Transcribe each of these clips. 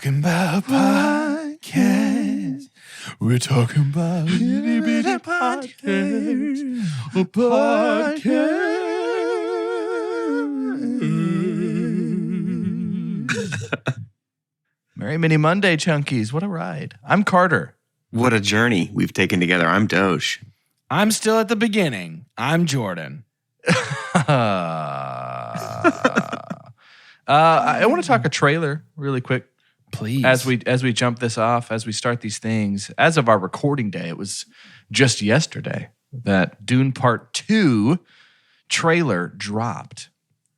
talking about podcast. We're talking about itty bitty podcast. A podcast. Merry Mini Monday, Chunkies. What a ride. I'm Carter. What a journey we've taken together. I'm Doge. I'm still at the beginning. I'm Jordan. I want to talk a trailer really quick. Please. As we jump this off, as we start these things, as of our recording day, it was just yesterday that Dune Part 2 trailer dropped.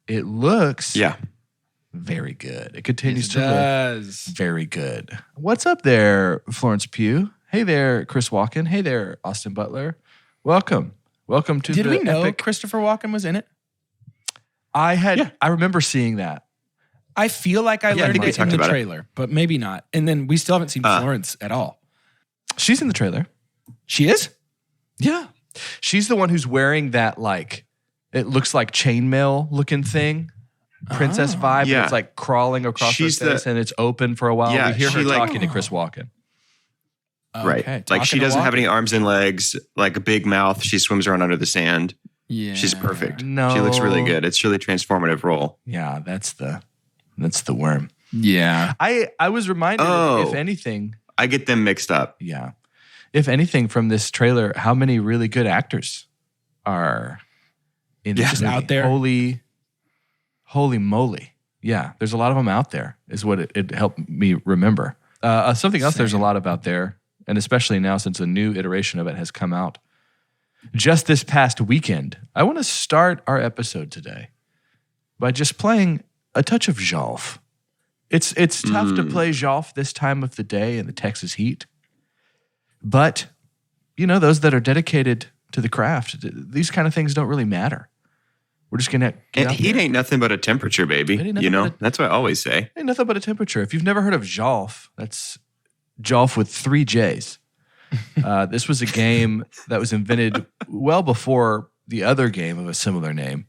It looks very good. It continues to look very good. What's up there, Florence Pugh? Hey there, Chris Walken. Hey there, Austin Butler. Welcome to Did the we know epic. Christopher Walken was in it? I remember seeing that. I feel like I learned it in the about trailer, but maybe not. And then we still haven't seen Florence at all. She's in the trailer. She is? Yeah. She's the one who's wearing that, like, it looks like chainmail looking thing. Princess vibe. Yeah. It's like crawling across her face and it's open for a while. Yeah, we hear her she, talking to Chris Walken. Right. Okay, Like she doesn't have any arms and legs, like a big mouth. She swims around under the sand. Yeah. She's perfect. No. She looks really good. It's really transformative role. Yeah, that's the worm. Yeah. I was reminded, if anything. I get them mixed up. Yeah. If anything from this trailer, how many really good actors are in this movie. out there? Holy moly. Yeah, there's a lot of them out there, is what it helped me remember. Something else there's a lot of out there, and especially now since a new iteration of it has come out just this past weekend. I want to start our episode today by just playing a touch of jjolf. It's tough to play jjolf this time of the day in the Texas heat, but you know, those that are dedicated to the craft, these kind of things don't really matter. We're just gonna And heat ain't nothing but a temperature, baby. You know, that's what I always say. Ain't nothing but a temperature. If you've never heard of jjolf, that's jjolf with 3 J's. This was a game that was invented well before the other game of a similar name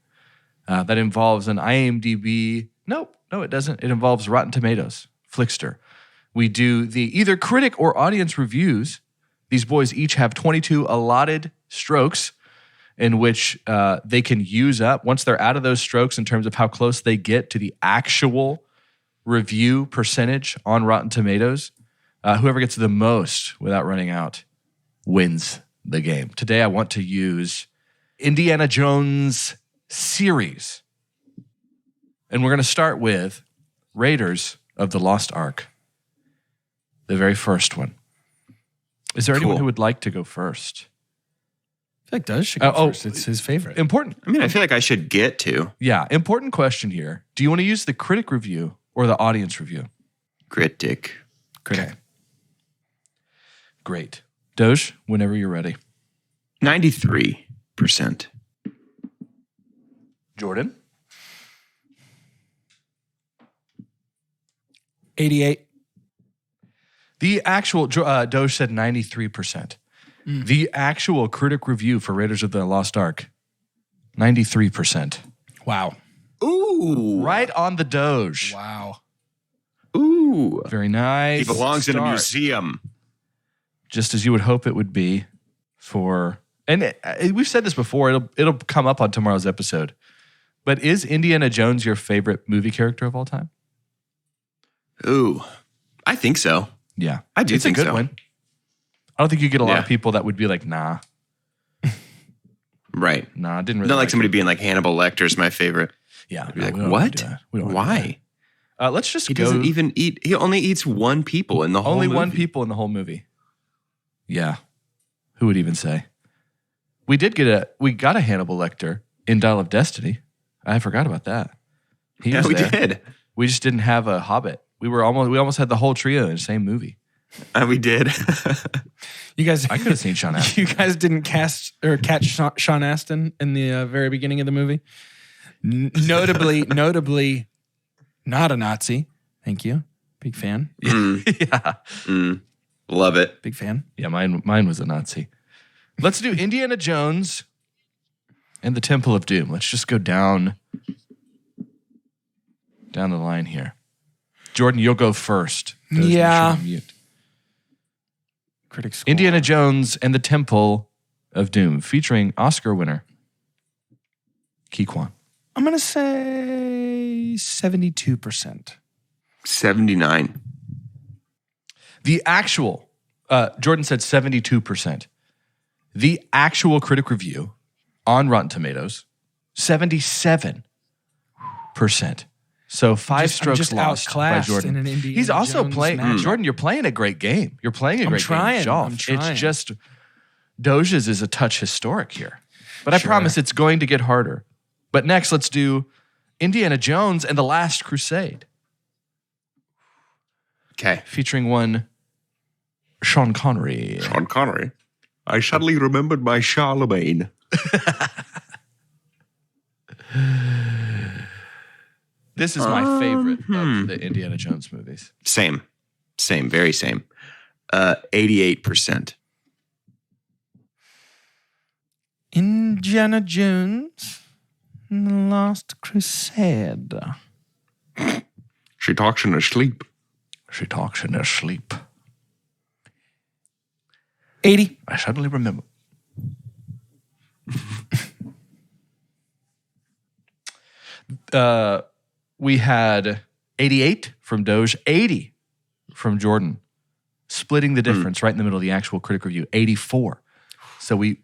that involves an IMDb. No, it doesn't. It involves Rotten Tomatoes, Flickster. We do the either critic or audience reviews. These boys each have 22 allotted strokes in which they can use up once they're out of those strokes in terms of how close they get to the actual review percentage on Rotten Tomatoes. Whoever gets the most without running out wins the game. Today I want to use Indiana Jones series. And we're going to start with Raiders of the Lost Ark. The very first one. Is there anyone who would like to go first? I feel like Doug should go first. It's his favorite. Important. I mean, I feel like I should get to. Yeah, important question here. Do you want to use the critic review or the audience review? Critic. Okay. Great. Doge, whenever you're ready. 93%. Jordan? 88. The actual, Doge said 93%. The actual critic review for Raiders of the Lost Ark, 93%. Wow. Ooh. Right on the Doge. Wow. Ooh. Very nice. He belongs in a start. museum. Just as you would hope it would be for, and we've said this before, it'll come up on tomorrow's episode. But is Indiana Jones your favorite movie character of all time? Ooh. I think so. Yeah. I do think it's a good so. one. I don't think you get a lot of people that would be like, nah. Right. Nah, I didn't really Not like it. somebody being like Hannibal Lecter's my favorite. Yeah. Be like, we don't what? do that. We don't Why? do that. Let's just He go. doesn't even eat. He only eats one people in the whole Only movie. one people in the whole movie. Yeah. Who would even say? We got a Hannibal Lecter in Dial of Destiny. I forgot about that. He was we there. did. We just didn't have a Hobbit. We almost had the whole trio in the same movie. We did. You guys, I could have seen Sean Astin. You guys didn't catch Sean Astin in the very beginning of the movie. Notably, not a Nazi. Thank you. Big fan. Yeah. Love it. Big fan. Yeah, mine was a Nazi. Let's do Indiana Jones and the Temple of Doom. Let's just go down the line here. Jordan, you'll go first. Doge Yeah. should be mute. Critics score. Indiana Jones and the Temple of Doom, featuring Oscar winner Ki Kwan. I'm going to say 72%. 79. The actual, Jordan said 72%. The actual critic review on Rotten Tomatoes, 77%. So five strokes just lost by outclassed Jordan. in an Indiana He's also Jones playing, matchup. Jordan, you're playing a great game. You're playing a great trying. game. Jolf. I'm trying. It's just, Doge's is a touch historic here. But I promise it's going to get harder. But next, let's do Indiana Jones and the Last Crusade. Okay. Featuring one Sean Connery. Sean Connery. I suddenly remembered my Charlemagne. This is my favorite of the Indiana Jones movies. Same. Very same. 88%. Indiana Jones and the Last Crusade. She talks in her sleep. She talks in her sleep. 80. I suddenly remember. We had 88 from Doge, 80 from Jordan, splitting the difference right in the middle of the actual critic review, 84. So we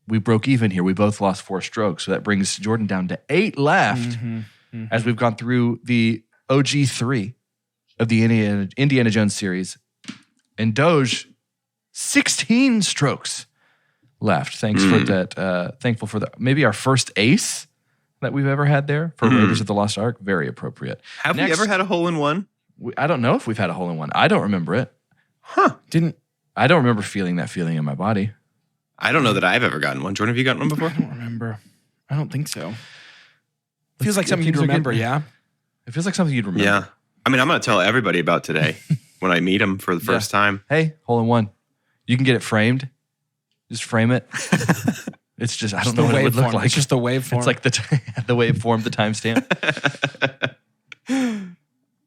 broke even here. We both lost 4 strokes. So that brings Jordan down to 8 left as we've gone through the OG 3 of the Indiana Jones series. And Doge, 16 strokes left. Thanks for that. Thankful for maybe our first ace that we've ever had there for Raiders of the Lost Ark. Very appropriate. Have we ever had a hole-in-one? I don't know if we've had a hole-in-one. I don't remember it. I don't remember feeling that feeling in my body. I don't know that I've ever gotten one. Jordan, have you gotten one before? I don't remember. I don't think so. Feels like something you'd remember, yeah? It feels like something you'd remember. Yeah. I mean, I'm going to tell everybody about today when I meet them for the first time. Hey, hole-in-one. You can get it framed. Just frame it. It's just, I don't know what it would look like. It's just the waveform. It's like the waveform, the timestamp.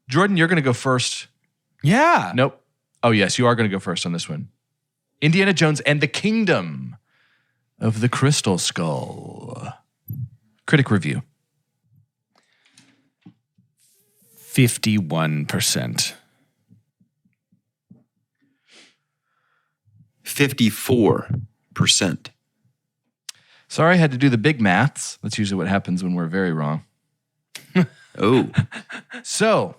Jordan, you're going to go first. Yeah. Nope. Oh, yes, you are going to go first on this one. Indiana Jones and the Kingdom of the Crystal Skull. Critic review. 51%. 54%. Sorry, I had to do the big maths. That's usually what happens when we're very wrong. Oh. So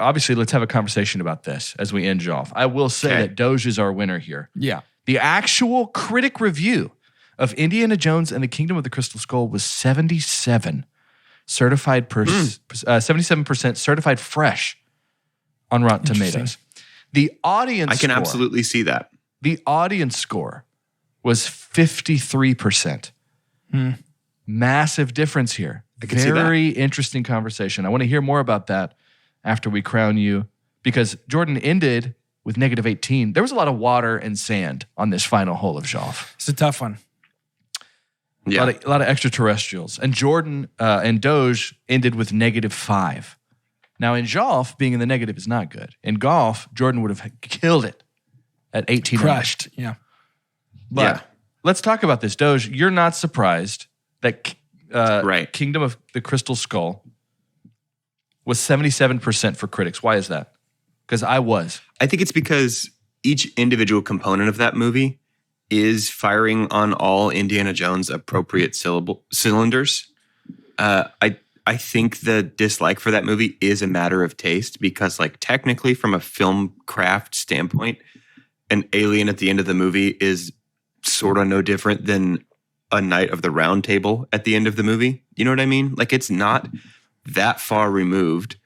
obviously, let's have a conversation about this as we end off. I will say that Doge is our winner here. Yeah. The actual critic review of Indiana Jones and the Kingdom of the Crystal Skull was 77%. 77% certified fresh on Rotten Tomatoes. The audience I can score, absolutely see that. The audience score was 53%. Massive difference here. I can see that. Very interesting conversation. I want to hear more about that after we crown you, because Jordan ended with -18. There was a lot of water and sand on this final hole of Jolf. It's a tough one. Yeah. A lot of extraterrestrials. And Jordan and Doge ended with -5. Now, in Jolf, being in the negative is not good. In golf, Jordan would have killed it at 18. Crushed. Yeah. But let's talk about this. Doge, you're not surprised that Kingdom of the Crystal Skull was 77% for critics. Why is that? Because I was. I think it's because each individual component of that movie is firing on all Indiana Jones appropriate cylinders. I think the dislike for that movie is a matter of taste, because like technically from a film craft standpoint, an alien at the end of the movie is sort of no different than a Knight of the Round Table at the end of the movie. You know what I mean? Like, it's not that far removed,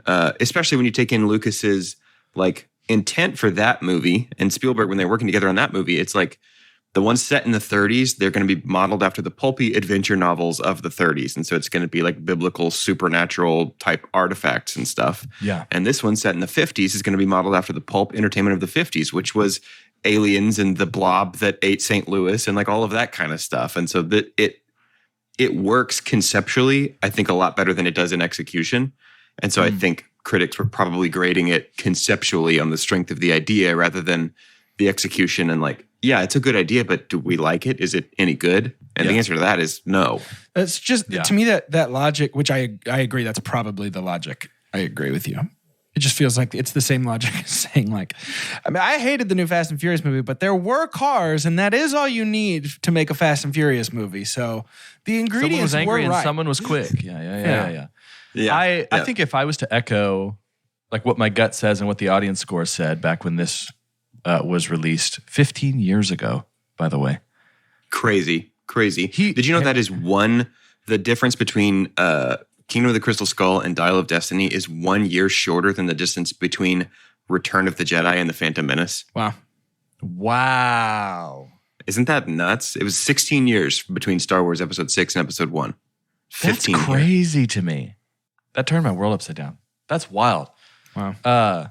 especially when you take in Lucas's like intent for that movie and Spielberg when they're working together on that movie. It's like the ones set in the 30s, they're going to be modeled after the pulpy adventure novels of the 30s. And so it's going to be like biblical, supernatural type artifacts and stuff. Yeah. And this one set in the 50s is going to be modeled after the pulp entertainment of the 50s, which was aliens and the blob that ate St. Louis and like all of that kind of stuff. And so that it works conceptually, I think, a lot better than it does in execution. And so I think critics were probably grading it conceptually on the strength of the idea rather than the execution and like, yeah, it's a good idea, but do we like it? Is it any good? And the answer to that is no. That's just, to me, that logic, which I agree, that's probably the logic. I agree with you. It just feels like it's the same logic as saying like, I mean, I hated the new Fast and Furious movie, but there were cars, and that is all you need to make a Fast and Furious movie. So the ingredients someone was angry were right. and someone was quick. Yeah. Yeah. I think if I was to echo like what my gut says and what the audience score said back when this was released 15 years ago, by the way. Crazy. Did you know that is the difference between Kingdom of the Crystal Skull and Dial of Destiny is 1 year shorter than the distance between Return of the Jedi and The Phantom Menace. Wow. Isn't that nuts? It was 16 years between Star Wars Episode 6 and Episode 1. That's crazy to me. That turned my world upside down. That's wild. Wow.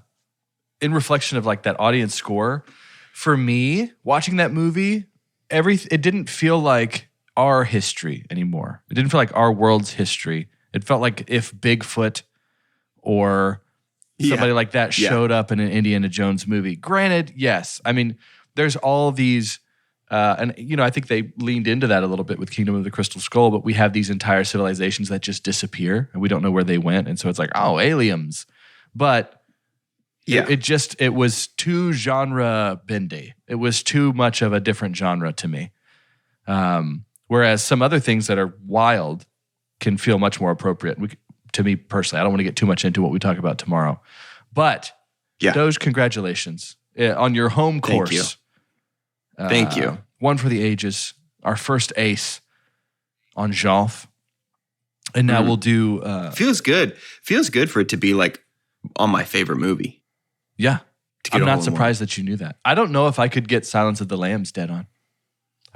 In reflection of like that audience score, for me, watching that movie, it didn't feel like our history anymore. It didn't feel like our world's history. It felt like if Bigfoot or somebody like that showed up in an Indiana Jones movie. Granted, yes. I mean, there's all these, and you know, I think they leaned into that a little bit with Kingdom of the Crystal Skull, but we have these entire civilizations that just disappear and we don't know where they went. And so it's like, oh, aliens. But it was too genre bendy. It was too much of a different genre to me. Whereas some other things that are wild can feel much more appropriate. To me personally, I don't want to get too much into what we talk about tomorrow. But Doge, congratulations on your home course. Thank you. One for the ages. Our first ace on jjolf. And now we'll do... Feels good. Feels good for it to be like on my favorite movie. Yeah. I'm not surprised that you knew that. I don't know if I could get Silence of the Lambs dead on.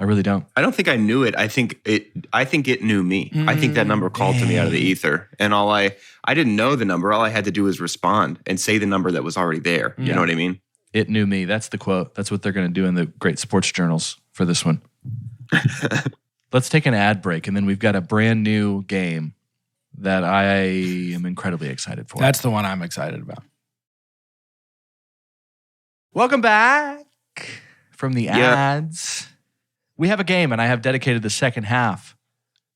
I really don't. I don't think I knew it. I think it knew me. I think that number called to me out of the ether. And I didn't know the number. All I had to do was respond and say the number that was already there. You know what I mean? It knew me. That's the quote. That's what they're going to do in the great sports journals for this one. Let's take an ad break, and then we've got a brand new game that I am incredibly excited for. That's the one I'm excited about. Welcome back from the ads. We have a game, and I have dedicated the second half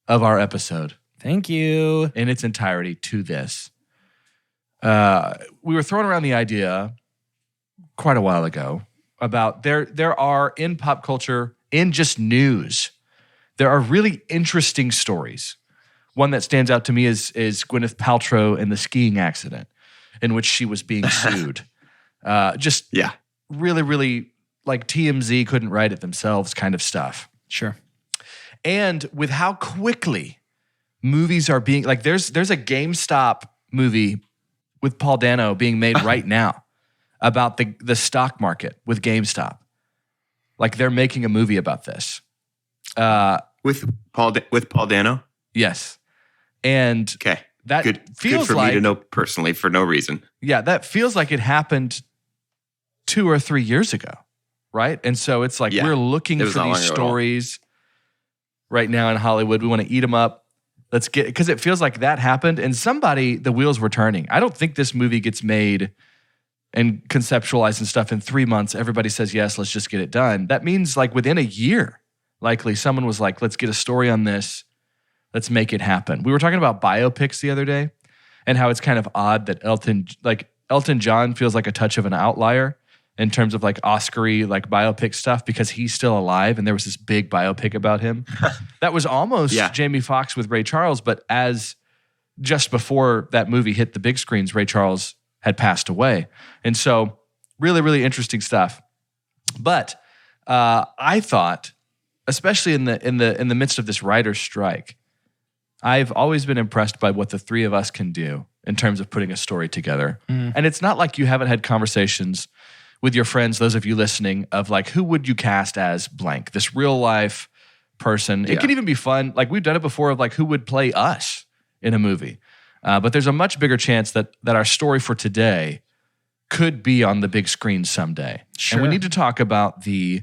of our episode. Thank you. In its entirety to this. We were throwing around the idea quite a while ago about there are in pop culture, in just news, there are really interesting stories. One that stands out to me is Gwyneth Paltrow and the skiing accident in which she was being sued. Really, really like TMZ couldn't write it themselves kind of stuff. Sure. And with how quickly movies are being, like there's a GameStop movie with Paul Dano being made right now about the stock market with GameStop. Like they're making a movie about this. With Paul Dano? Yes. And that feels good for like, me to know personally for no reason. Yeah, that feels like it happened 2 or 3 years ago. Right? And so it's like we're looking for these stories right now in Hollywood. We want to eat them up. Let's get, because it feels like that happened and the wheels were turning. I don't think this movie gets made and conceptualized and stuff in 3 months. Everybody says, yes, let's just get it done. That means like within a year, likely someone was like, let's get a story on this. Let's make it happen. We were talking about biopics the other day and how it's kind of odd that Elton John feels like a touch of an outlier in terms of like Oscar-y, like biopic stuff because he's still alive and there was this big biopic about him. That was almost Jamie Foxx with Ray Charles, but as just before that movie hit the big screens, Ray Charles had passed away. And so really, really interesting stuff. But I thought, especially in the midst of this writer's strike, I've always been impressed by what the three of us can do in terms of putting a story together. And it's not like you haven't had conversations with your friends, those of you listening, of like, who would you cast as blank? This real life person. It can even be fun. Like we've done it before of like, who would play us in a movie? But there's a much bigger chance that our story for today could be on the big screen someday. Sure. And we need to talk about the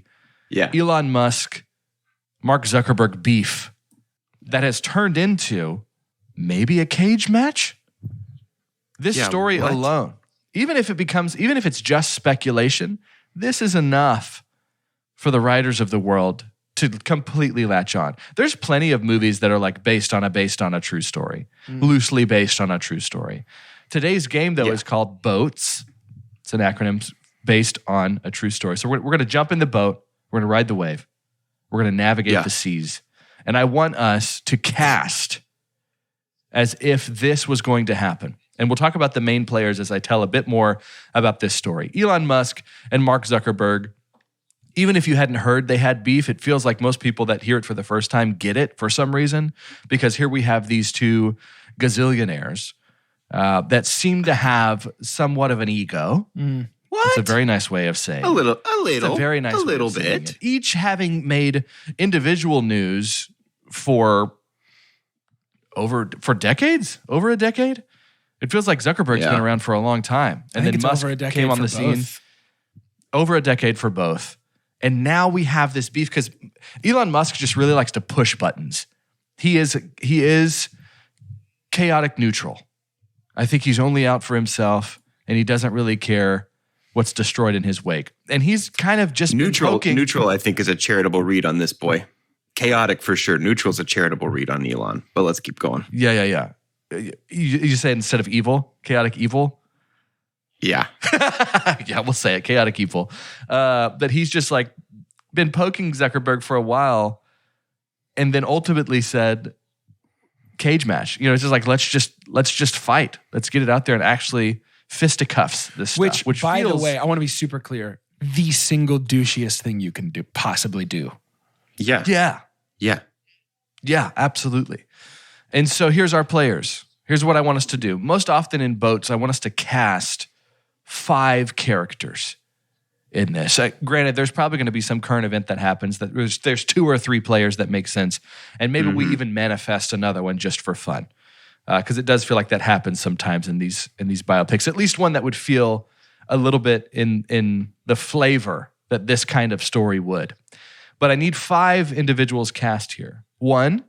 Elon Musk, Mark Zuckerberg beef that has turned into maybe a cage match. This story alone, even if it's just speculation, this is enough for the writers of the world to completely latch on. There's plenty of movies that are like based on a true story, loosely based on a true story. Today's game, though, is called B.O.A.T.S. It's an acronym based on a true story. So we're going to jump in the boat. We're going to ride the wave. We're going to navigate the seas. And I want us to cast as if this was going to happen. And we'll talk about the main players as I tell a bit more about this story. Elon Musk and Mark Zuckerberg, even if you hadn't heard they had beef, it feels like most people that hear it for the first time get it for some reason, because here we have these two gazillionaires that seem to have somewhat of an ego. What? It's a very nice way of saying a little. It's a very nice a little way of saying bit. it. Each having made individual news for over a decade. It feels like Zuckerberg's been around for a long time, and then Musk came on the scene. Over a decade for both, and now we have this beef because Elon Musk just really likes to push buttons. He is chaotic neutral. I think he's only out for himself, and he doesn't really care what's destroyed in his wake. And he's kind of just neutral. Neutral, I think, is a charitable read on this boy. Chaotic for sure. Neutral is a charitable read on Elon. But let's keep going. Yeah. You say instead of evil, chaotic evil? Yeah. Yeah, we'll say it, chaotic evil. That he's just like been poking Zuckerberg for a while and then ultimately said, cage match. It's just like, let's just fight. Let's get it out there and actually fisticuffs this stuff. Which by the way, I want to be super clear, the single douchiest thing you can possibly do. Yeah. Yeah, absolutely. And so here's our players. Here's what I want us to do. Most often in boats, I want us to cast 5 characters in this. Granted, there's probably going to be some current event that happens that there's 2 or 3 players that make sense. And maybe we even manifest another one just for fun. Because it does feel like that happens sometimes in these biopics. At least one that would feel a little bit in the flavor that this kind of story would. But I need 5 individuals cast here. 1,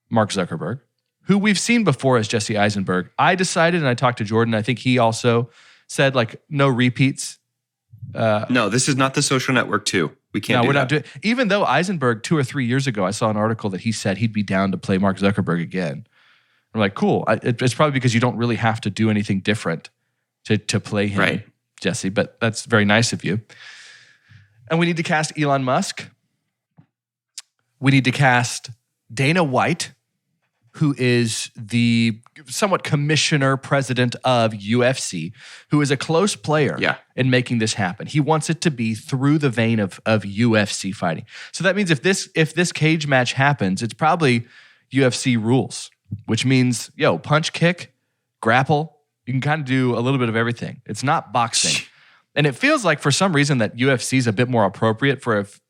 Mark Zuckerberg, who we've seen before as Jesse Eisenberg. I decided, and I talked to Jordan, I think he also said, like, no repeats. No, this is not The Social Network 2. We can't do we're that. not doing. Even though Eisenberg 2 or 3 years ago, I saw an article that he said he'd be down to play Mark Zuckerberg again. I'm like, cool. It's probably because you don't really have to do anything different to play him, right, Jesse, but that's very nice of you. And we need to cast Elon Musk. We need to cast Dana White, who is the somewhat commissioner president of UFC, who is a close player in making this happen. He wants it to be through the vein of UFC fighting. So that means if this cage match happens, it's probably UFC rules, which means, punch, kick, grapple. You can kind of do a little bit of everything. It's not boxing. And it feels like for some reason that UFC is a bit more appropriate for if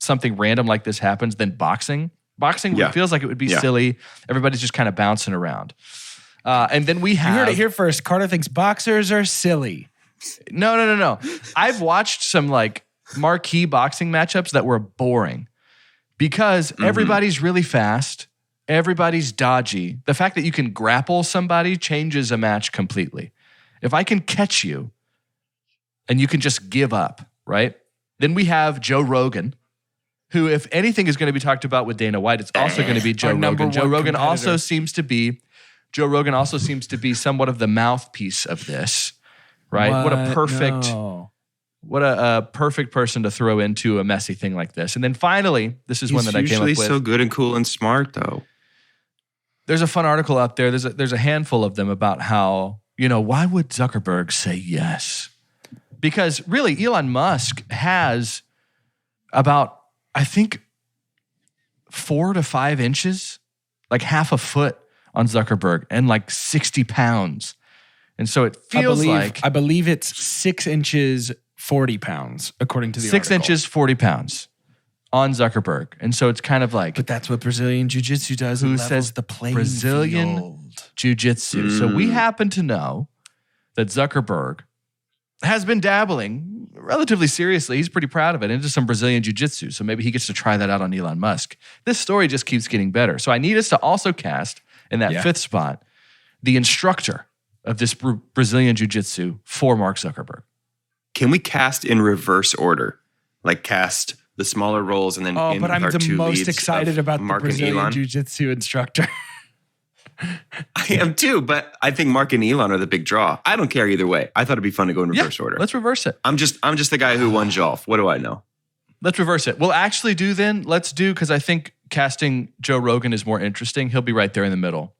something random like this happens than boxing. Boxing feels like it would be silly. Everybody's just kind of bouncing around. And then we have... You heard it here first. Carter thinks boxers are silly. No. I've watched some like marquee boxing matchups that were boring because everybody's really fast. Everybody's dodgy. The fact that you can grapple somebody changes a match completely. If I can catch you and you can just give up, right? Then we have Joe Rogan, who, if anything is going to be talked about with Dana White, it's also going to be Joe Rogan. Joe Rogan also seems to be somewhat of the mouthpiece of this, right? What a perfect person to throw into a messy thing like this. And then finally, this is one that I came up with. He's usually so good and cool and smart, though. There's a fun article out there. There's a handful of them about how, why would Zuckerberg say yes? Because really, Elon Musk has about, I think, 4 to 5 inches, like half a foot on Zuckerberg, and like 60 pounds. And so it feels I believe it's 6 inches, 40 pounds, according to the 6 article. 6 inches, 40 pounds on Zuckerberg. And so it's kind of like... But that's what Brazilian Jiu-Jitsu does. Who says the playing Brazilian field. Jiu-Jitsu. So we happen to know that Zuckerberg has been dabbling relatively seriously. He's pretty proud of it into some Brazilian Jiu-Jitsu. So maybe he gets to try that out on Elon Musk. This story just keeps getting better. So I need us to also cast in that 5th spot the instructor of this Brazilian Jiu-Jitsu for Mark Zuckerberg. Can we cast in reverse order? Like cast the smaller roles and then in but I'm our the two most leads excited of about Mark the and Brazilian Elon? Jiu-Jitsu instructor. I am too, but I think Mark and Elon are the big draw. I don't care either way. I thought it'd be fun to go in reverse order. Let's reverse it. I'm just the guy who won jjolf. What do I know? Let's reverse it. Let's do, because I think casting Joe Rogan is more interesting. He'll be right there in the middle.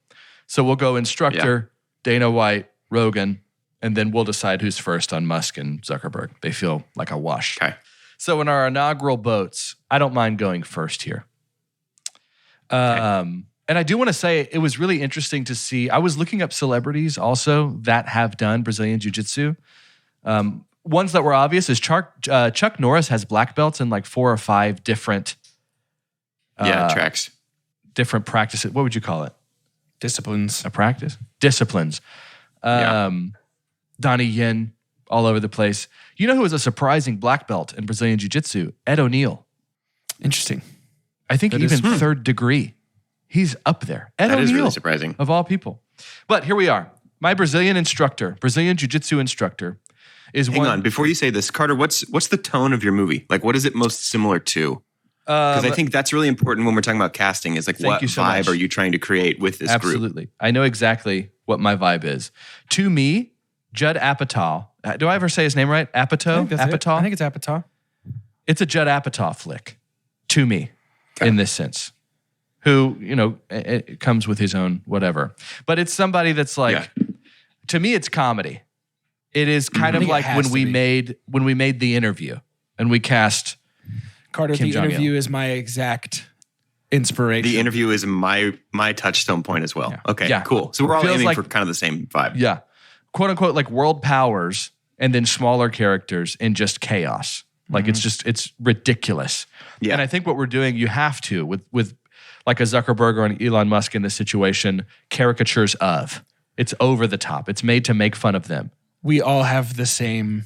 So we'll go instructor, Dana White, Rogan, and then we'll decide who's first on Musk and Zuckerberg. They feel like a wash. Okay. So in our inaugural boats, I don't mind going first here. And I do want to say it was really interesting to see. I was looking up celebrities also that have done Brazilian Jiu-Jitsu. Ones that were obvious is Chuck Norris has black belts in like 4 or 5 different tracks. Different practices. What would you call it? Disciplines. A practice? Disciplines. Donnie Yen, all over the place. You know who was a surprising black belt in Brazilian Jiu-Jitsu? Ed O'Neill. Interesting. I think That even is- third degree. He's up there. Ed That O'Neill, is really surprising. of all people. But here we are. My Brazilian Jiu-Jitsu instructor is Hang on, before you say this, Carter, what's the tone of your movie? Like, what is it most similar to? Because I think that's really important when we're talking about casting. Is like, what you so vibe much. are you trying to create with this group? Absolutely. I know exactly what my vibe is. To me, Judd Apatow. Do I ever say his name right? Apatow? Apatow? I think it's Apatow. It's a Judd Apatow flick. To me, in this sense. Who, it comes with his own whatever. But it's somebody that's like, to me, it's comedy. It is kind of think it like has when to we made The Interview and we cast Carter, Kim the Jong-il. interview is my exact inspiration. The interview is my touchstone point as well. Okay, Yeah. cool. So we're all Feels aiming like- for kind of the same vibe. Yeah. Quote unquote, like world powers and then smaller characters in just chaos. Like it's ridiculous. Yeah. And I think what we're doing, you have to, with like a Zuckerberg or an Elon Musk in this situation, caricatures of. It's over the top. It's made to make fun of them. We all have the same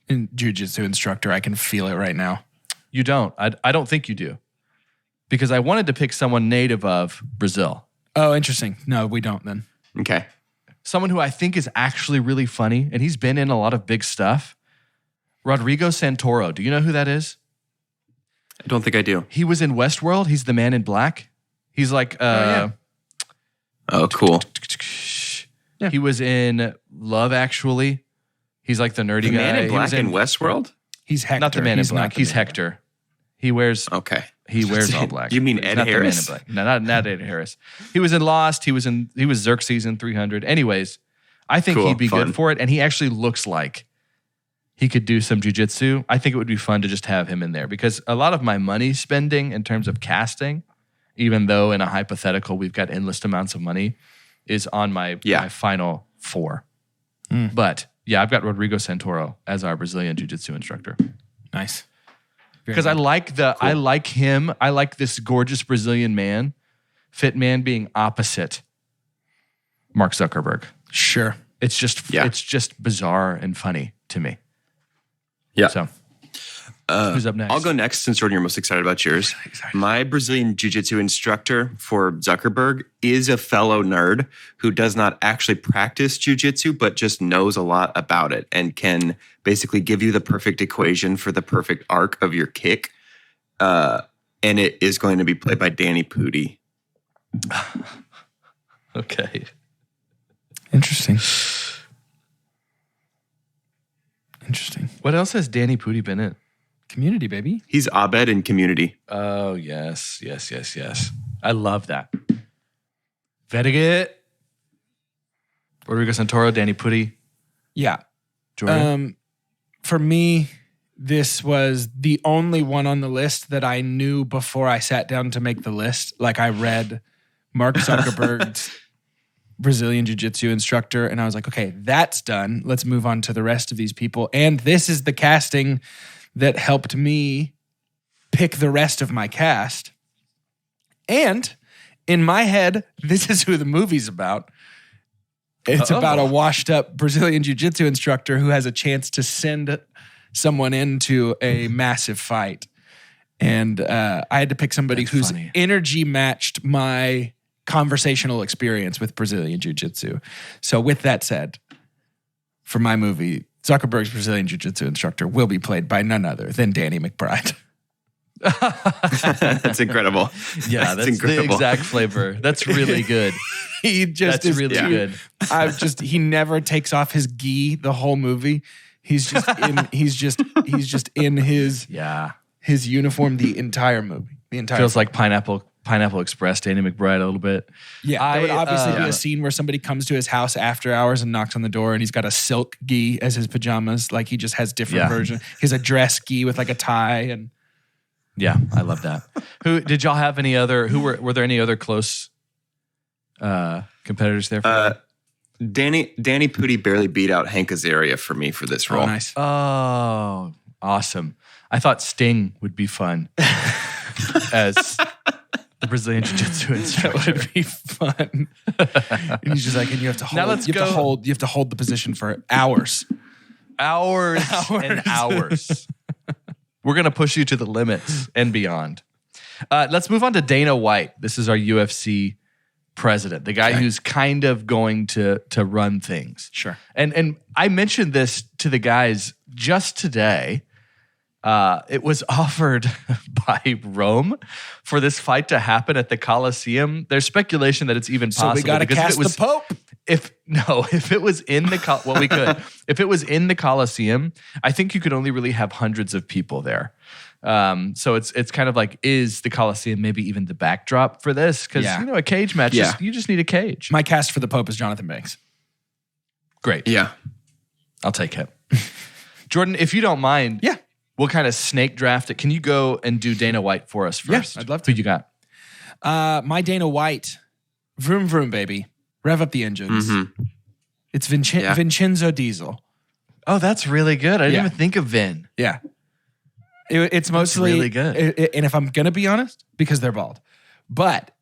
jiu-jitsu instructor. I can feel it right now. You don't. I don't think you do. Because I wanted to pick someone native of Brazil. Oh, interesting. No, we don't then. Okay. Someone who I think is actually really funny, and he's been in a lot of big stuff. Rodrigo Santoro. Do you know who that is? I don't think I do. He was in Westworld. He's the man in black. He's like, Oh, cool. Yeah. He was in Love Actually. He's like the nerdy The guy. Man in He Black was in Westworld? He's Hector. Not the man in He's black. not the He's man. Hector. He wears Okay. all black. You mean He's Ed not Harris? The man in black. No, not Ed Harris. He was in Lost. He was Xerxes in 300. Anyways, I think Cool, he'd be fun. good for it, and he actually looks like he could do some jiu-jitsu. I think it would be fun to just have him in there because a lot of my money spending in terms of casting, even though in a hypothetical we've got endless amounts of money, is on my final 4. But yeah, I've got Rodrigo Santoro as our Brazilian jiu-jitsu instructor. Nice. Because I like I like him. I like this gorgeous Brazilian man, fit man being opposite Mark Zuckerberg. Sure. It's just bizarre and funny to me. Yeah. So who's up next? I'll go next since Jordan, you're most excited about yours. My Brazilian Jiu-Jitsu instructor for Zuckerberg is a fellow nerd who does not actually practice Jiu-Jitsu, but just knows a lot about it and can basically give you the perfect equation for the perfect arc of your kick. And it is going to be played by Danny Pudi. Okay. Interesting. What else has Danny Pudi been in? Community, baby. He's Abed in Community. Oh, yes. I love that. Vertiget. Rodrigo Santoro, Danny Pudi, Yeah. Jordan. For me, this was the only one on the list that I knew before I sat down to make the list. Like I read Mark Zuckerberg's Brazilian Jiu-Jitsu instructor, and I was like, okay, that's done. Let's move on to the rest of these people. And this is the casting that helped me pick the rest of my cast. And in my head, this is who the movie's about. It's about a washed up Brazilian Jiu-Jitsu instructor who has a chance to send someone into a massive fight. And I had to pick somebody That's whose funny. energy matched my conversational experience with Brazilian Jiu-Jitsu. So with that said, for my movie, Zuckerberg's Brazilian Jiu-Jitsu instructor will be played by none other than Danny McBride. That's incredible. Yeah, that's incredible. the exact flavor. That's really good. That's really good. He never takes off his gi the whole movie. He's just in his uniform the entire movie. Feels like Pineapple Express, Danny McBride a little bit. Yeah, there would obviously be a scene where somebody comes to his house after hours and knocks on the door, and he's got a silk gi as his pajamas. Like he just has different versions. He has a dress gi with like a tie and. Yeah, I love that. Who did y'all have any other? Were there any other close competitors there? For Danny Pudi barely beat out Hank Azaria for me for this role. Oh, nice. Oh, awesome! I thought Sting would be fun as the Brazilian Jiu-Jitsu instructor. That would be fun. And he's just like, and you have to hold. Now let's go. You have to hold the position for hours. Hours and hours. We're going to push you to the limits and beyond. Let's move on to Dana White. This is our UFC president, the guy who's kind of going to run things. Sure. And I mentioned this to the guys just today. It was offered by Rome for this fight to happen at the Coliseum. There's speculation that it's even possible. So we got to cast the Pope. If it was in the if it was in the Coliseum, I think you could only really have hundreds of people there. So it's kind of like, is the Coliseum maybe even the backdrop for this? Because a cage match, you just need a cage. My cast for the Pope is Jonathan Banks. Great. Yeah, I'll take it. Jordan, if you don't mind, we'll kind of snake draft it. Can you go and do Dana White for us first? Yeah, I'd love to. Who you got? My Dana White, vroom vroom baby. Rev up the engines. Mm-hmm. It's Vincenzo Diesel. Oh, that's really good. I didn't even think of Vin. Yeah. It's mostly really good. And if I'm going to be honest, because they're bald. But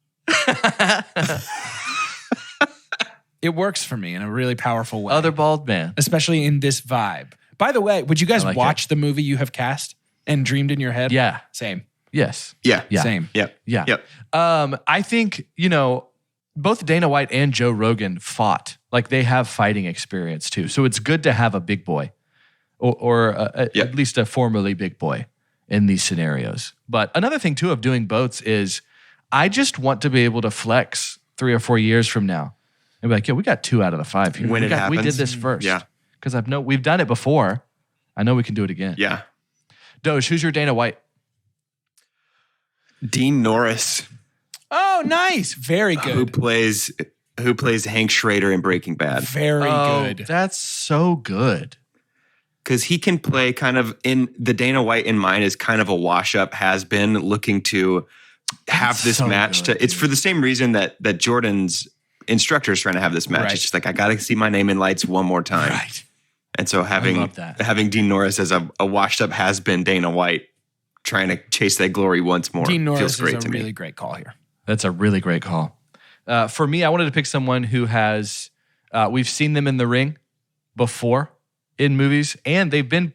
it works for me in a really powerful way. Other bald man. Especially in this vibe. By the way, would you guys watch the movie you have cast and dreamed in your head? Yeah. Same. Yes. Yeah. Same. Yep. Yeah. Yep. I think, both Dana White and Joe Rogan fought. Like they have fighting experience too. So it's good to have a big boy or at least a formerly big boy in these scenarios. But another thing too of doing boats is I just want to be able to flex 3 or 4 years from now and be like, we got 2 out of the 5 here. When it happens. We did this first. Yeah. Because we've done it before. I know we can do it again. Yeah. Doge, who's your Dana White? Dean Norris. Oh, nice. Very good. Who plays Hank Schrader in Breaking Bad. Very good. That's so good. Because he can play kind of in the Dana White in mind is kind of a wash-up has-been looking to have this match. It's for the same reason that Jordan's instructor is trying to have this match. Right. It's just like, I got to see my name in lights one more time. Right. And so having Dean Norris as a washed-up has-been Dana White trying to chase that glory once more Dean Norris feels great is to a me. really great call here. That's a really great call. For me, I wanted to pick someone who has, we've seen them in the ring before in movies, and they've been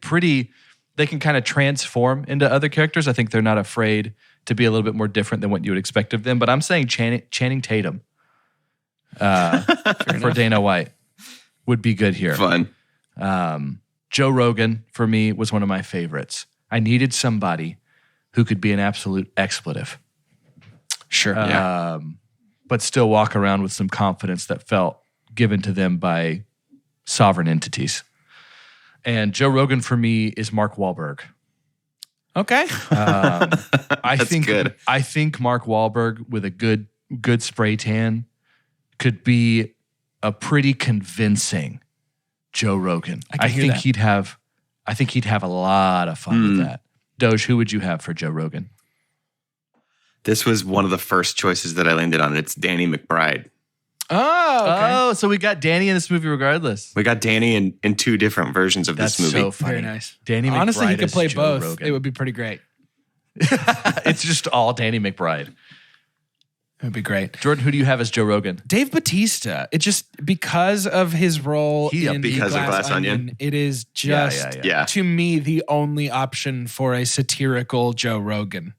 they can kind of transform into other characters. I think they're not afraid to be a little bit more different than what you would expect of them. But I'm saying Channing Tatum for Dana White would be good here. Fun. Joe Rogan, for me, was one of my favorites. I needed somebody who could be an absolute expletive. Sure. But still walk around with some confidence that felt given to them by sovereign entities. And Joe Rogan for me is Mark Wahlberg. Okay. I think Mark Wahlberg with a good spray tan could be a pretty convincing Joe Rogan. I think he'd have a lot of fun with that. Doge, who would you have for Joe Rogan? This was one of the first choices that I landed on. It's Danny McBride. Oh, okay. Oh, so we got Danny in this movie regardless. We got Danny in 2 different versions of this movie. So funny. Very nice. Danny McBride. Honestly, he could play Joe both. Rogan. It would be pretty great. It's just all Danny McBride. It would be great. Jordan, who do you have as Joe Rogan? Dave Bautista. It just, because of his role in Glass Onion. it is just, Yeah. to me, the only option for a satirical Joe Rogan.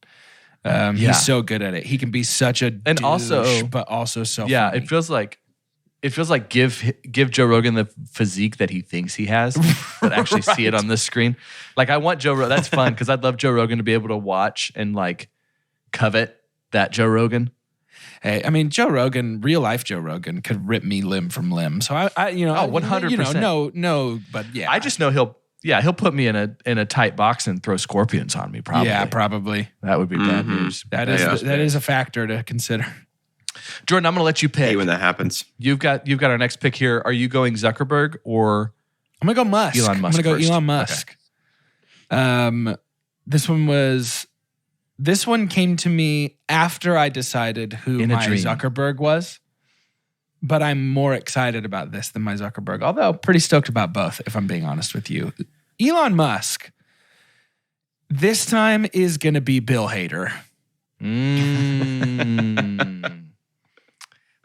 He's so good at it. He can be such a And douche, also- but also so Yeah, funny. it feels like give Joe Rogan the physique that he thinks he has, but actually see it on the screen. Like I want Joe Rogan. That's fun because I'd love Joe Rogan to be able to watch and like covet that Joe Rogan. Hey, I mean, Joe Rogan, real life Joe Rogan, could rip me limb from limb. So I 100%. No, but yeah, I just know he'll put me in a tight box and throw scorpions on me. Probably. Yeah, probably. That would be bad news. That is a factor to consider. Jordan, I'm going to let you pick. Hey, when that happens. You've got our next pick here. Are you going Zuckerberg or I'm gonna go Musk. Elon Musk I'm gonna first? go Elon Musk. Okay. This one came to me after I decided who In a my dream. Zuckerberg was. But I'm more excited about this than my Zuckerberg, although pretty stoked about both, if I'm being honest with you. Elon Musk, this time is going to be Bill Hader.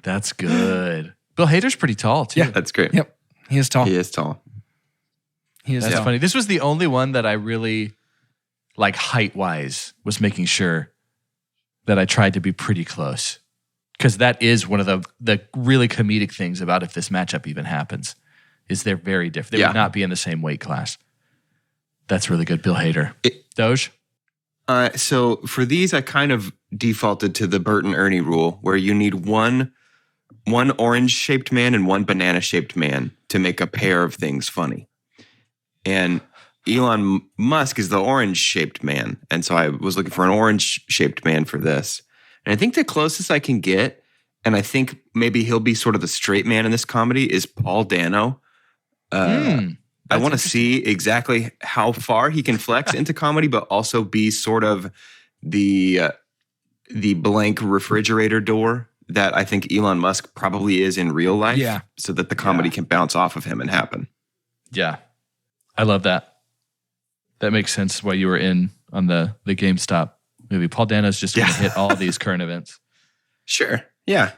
That's good. Bill Hader's pretty tall, too. Yeah. That's great. Yep, he is tall. He is tall. That's funny. This was the only one that I really, like height-wise, was making sure that I tried to be pretty close. Because that is one of the really comedic things about if this matchup even happens, is they're very different. They would not be in the same weight class. That's really good. Bill Hader. Doge? So for these, I kind of defaulted to the Bert and Ernie rule, where you need one orange-shaped man and one banana-shaped man to make a pair of things funny. And Elon Musk is the orange-shaped man. And so I was looking for an orange-shaped man for this. And I think the closest I can get, and I think maybe he'll be sort of the straight man in this comedy, is Paul Dano. I want to see exactly how far he can flex into comedy, but also be sort of the blank refrigerator door that I think Elon Musk probably is in real life. Yeah. So that the comedy can bounce off of him and happen. Yeah. I love that. That makes sense why you were in on the GameStop movie. Paul Dano's just going to hit all these current events. Sure. Yeah.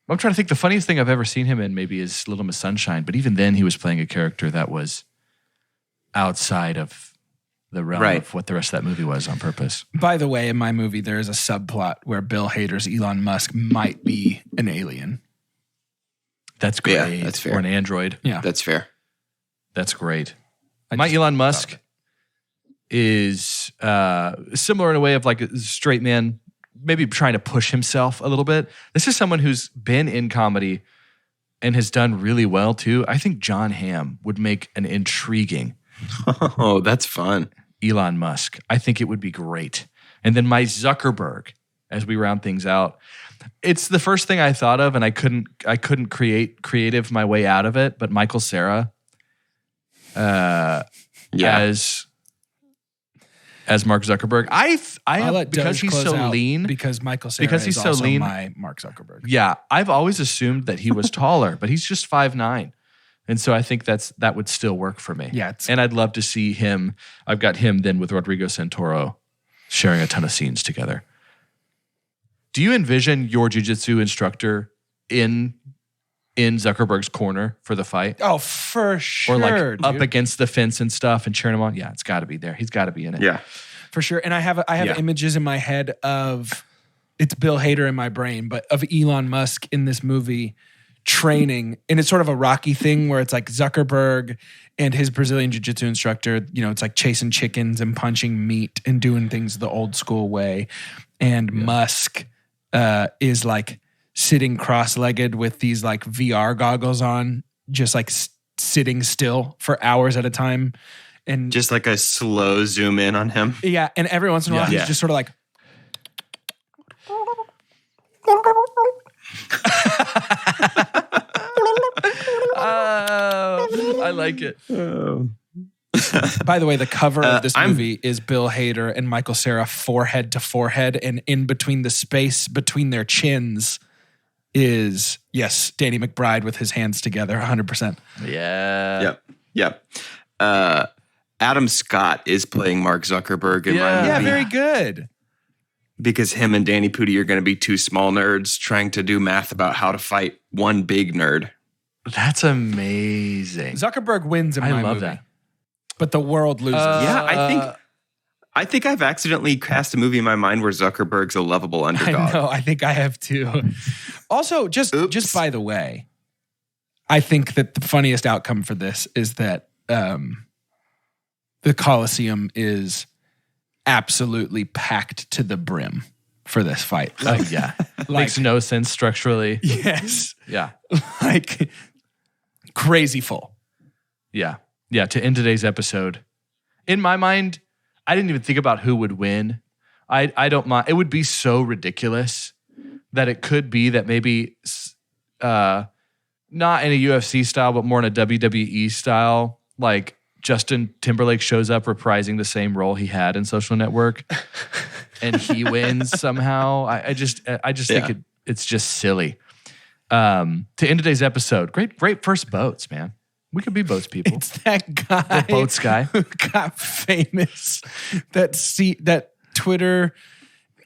I'm trying to think. The funniest thing I've ever seen him in maybe is Little Miss Sunshine, but even then he was playing a character that was outside of the realm of what the rest of that movie was on purpose. By the way, in my movie, there is a subplot where Bill Hader's Elon Musk might be an alien. That's great. Yeah, that's fair. Or an android. Yeah. That's fair. That's great. My Elon Musk is similar in a way of like a straight man, maybe trying to push himself a little bit. This is someone who's been in comedy and has done really well too. I think John Hamm would make an intriguing Oh, that's fun. Elon Musk. I think it would be great. And then my Zuckerberg, as we round things out, it's the first thing I thought of, and I couldn't creative my way out of it. But Michael Cera, as Mark Zuckerberg, I'll let because Doge he's close so out lean. because Michael Cera Because he's is so also lean. my Mark Zuckerberg. Yeah, I've always assumed that he was taller, but he's just 5'9". And so I think that would still work for me. Yeah, and I'd love to see him. I've got him then with Rodrigo Santoro sharing a ton of scenes together. Do you envision your jiu-jitsu instructor in Zuckerberg's corner for the fight? Oh, for sure. Or like dude. up against the fence and stuff and cheering him on? Yeah, it's got to be there. He's got to be in it. Yeah. For sure. And I have images in my head of, it's Bill Hader in my brain, but of Elon Musk in this movie training. And it's sort of a Rocky thing where it's like Zuckerberg and his Brazilian jiu-jitsu instructor, it's like chasing chickens and punching meat and doing things the old school way. And Musk is like sitting cross-legged with these like VR goggles on, just like sitting still for hours at a time. And Just like a slow zoom in on him. yeah, and every once in a while he's Yeah. just sort of like I like it. By the way, the cover of this movie is Bill Hader and Michael Cera forehead to forehead, and in between the space between their chins is, yes, Danny McBride with his hands together, 100%. Yeah. Yep. Adam Scott is playing Mark Zuckerberg in my movie. Yeah, very good. Because him and Danny Pudi are going to be two small nerds trying to do math about how to fight one big nerd. That's amazing. Zuckerberg wins in I my love movie, that. but the world loses. Yeah, I think I've accidentally cast a movie in my mind where Zuckerberg's a lovable underdog. I know. I think I have too. Also, just by the way, I think that the funniest outcome for this is that the Coliseum is absolutely packed to the brim for this fight. Yeah. Makes no sense structurally. Yes. Yeah. Like crazy full. Yeah. Yeah. To end today's episode, in my mind, I didn't even think about who would win. I don't mind. It would be so ridiculous that it could be that maybe not in a UFC style, but more in a WWE style, like Justin Timberlake shows up reprising the same role he had in Social Network and he wins somehow. I just think it's just silly. To end today's episode, great first boats, man. We could be boats people. It's that guy, the boats guy, who got famous. That Twitter.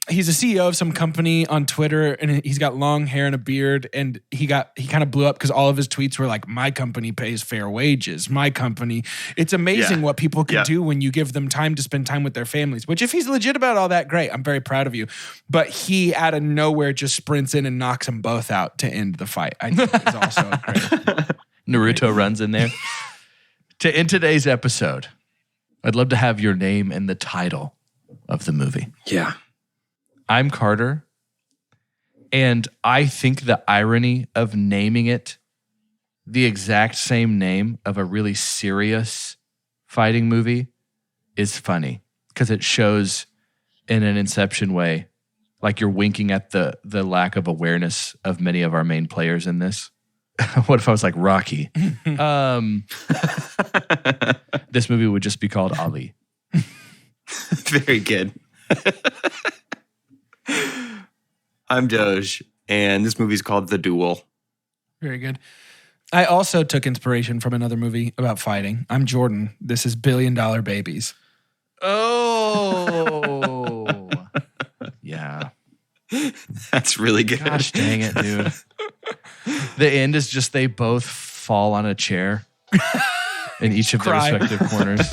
He's a CEO of some company on Twitter, and he's got long hair and a beard. And he kind of blew up because all of his tweets were like, "My company pays fair wages. My company." It's amazing what people can do when you give them time to spend time with their families. Which, if he's legit about all that, great. I'm very proud of you. But he out of nowhere just sprints in and knocks them both out to end the fight. I think is also great. Naruto runs in there. To end today's episode, I'd love to have your name in the title of the movie. Yeah. I'm Carter, and I think the irony of naming it the exact same name of a really serious fighting movie is funny because it shows in an Inception way, like you're winking at the lack of awareness of many of our main players in this. What if I was like Rocky? This movie would just be called Ali. Very good. I'm Doge, and this movie's called The Duel. Very good. I also took inspiration from another movie about fighting. I'm Jordan. This is $1 Billion Babies. Oh. Yeah. That's really good. Gosh dang it, dude. The end is just they both fall on a chair in each of their respective corners.